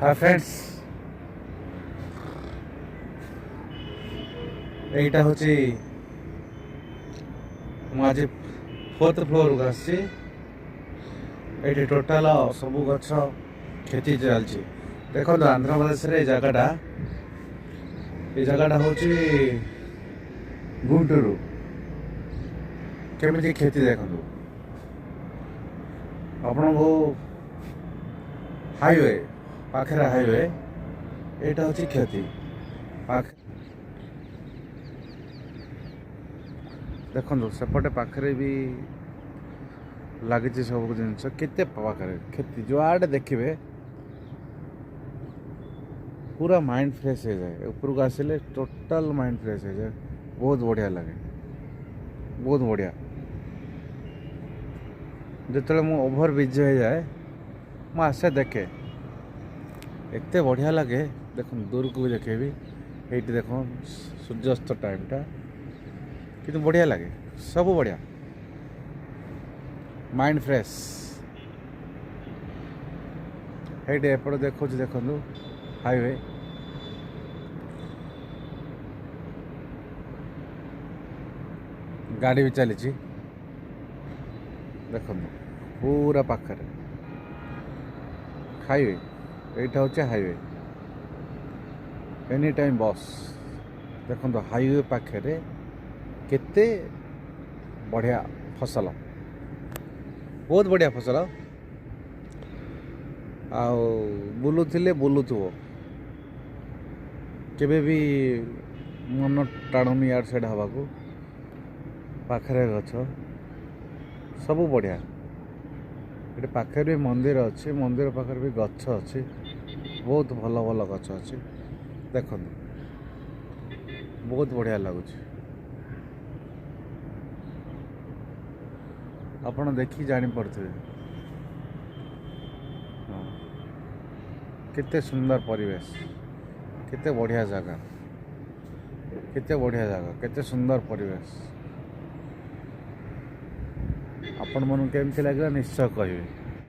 Hi friends এইটা হচ্ছে ମୁଁ ଆଜି 4th ଫ୍ଲୋରକୁ ଆସିଛି। ଏଇଠି ଟୋଟାଲ ସବୁ ଗଛ କ୍ଷତି ଚାଲିଛି। ଦେଖନ୍ତୁ ଆନ୍ଧ୍ରପ୍ରଦେଶରେ ଏଇ ଜାଗାଟା ହେଉଛି ଗୁంటూరు। କେମିତି କ୍ଷତି ଦେଖନ୍ତୁ ଆପଣଙ୍କୁ ହାଇୱେ ପାଖରେ ହାଇୱେ ଏଇଟା ହେଉଛି କ୍ଷତି ଦେଖନ୍ତୁ ସେପଟେ ପାଖରେ ବି ଲାଗିଛି ସବୁ ଜିନିଷ କେତେ ପାଖରେ କ୍ଷତି ଯୁଆଡ଼େ ଦେଖିବେ पूरा माइंड फ्रेश हो जाए। उपरକୁ ଆସିଲେ टोटाल माइंड फ्रेश हो जाए। बहुत बढ़िया लगे, बहुत बढ़िया। ଯେତେବେଳେ ମୁଁ ଓଭର ବିଜି ହେଇଯାଏ ମୁଁ ଆସେ ଦେଖେ, ଏତେ ବଢ଼ିଆ ଲାଗେ। ଦେଖନ୍ତୁ ଦୂରକୁ ବି ଦେଖେଇବି, ଏଇଠି ଦେଖ ସୂର୍ଯ୍ୟାସ୍ତ ଟାଇମ୍ଟା କିନ୍ତୁ ବଢ଼ିଆ ଲାଗେ, ସବୁ ବଢ଼ିଆ, ମାଇଣ୍ଡ ଫ୍ରେଶ। ଏଇଠି ଏପଟେ ଦେଖଉଛି, ଦେଖନ୍ତୁ ହାଇୱେ, ଗାଡ଼ି ବି ଚାଲିଛି ଦେଖନ୍ତୁ ପୁରା ପାଖରେ ହାଇୱେ। ଏଇଟା ହେଉଛି ହାଇୱେ, ଏନି ଟାଇମ୍ ବସ୍। ଦେଖନ୍ତୁ ହାଇୱେ ପାଖରେ କେତେ ବଢ଼ିଆ ଫସଲ, ବହୁତ ବଢ଼ିଆ ଫସଲ। ଆଉ ବୁଲୁଥିବ, କେବେ ବି ମନ ଟାଣୁନି ଇଆଡ଼େ ସିଆଡ଼େ ହେବାକୁ। ପାଖରେ ଗଛ ସବୁ ବଢ଼ିଆ। ଏଠି ପାଖରେ ବି ମନ୍ଦିର ଅଛି, ମନ୍ଦିର ପାଖରେ ବି ଗଛ ଅଛି, ବହୁତ ଭଲ ଭଲ ଗଛ ଅଛି। ଦେଖନ୍ତୁ ବହୁତ ବଢ଼ିଆ ଲାଗୁଛି। ଆପଣ ଦେଖି ଜାଣିପାରୁଥିବେ କେତେ ସୁନ୍ଦର ପରିବେଶ, କେତେ ବଢ଼ିଆ ଜାଗା, କେତେ ବଢ଼ିଆ ଜାଗା, କେତେ ସୁନ୍ଦର ପରିବେଶ। ଆପଣମାନଙ୍କୁ କେମିତି ଲାଗିଲା ନିଶ୍ଚୟ କହିବେ।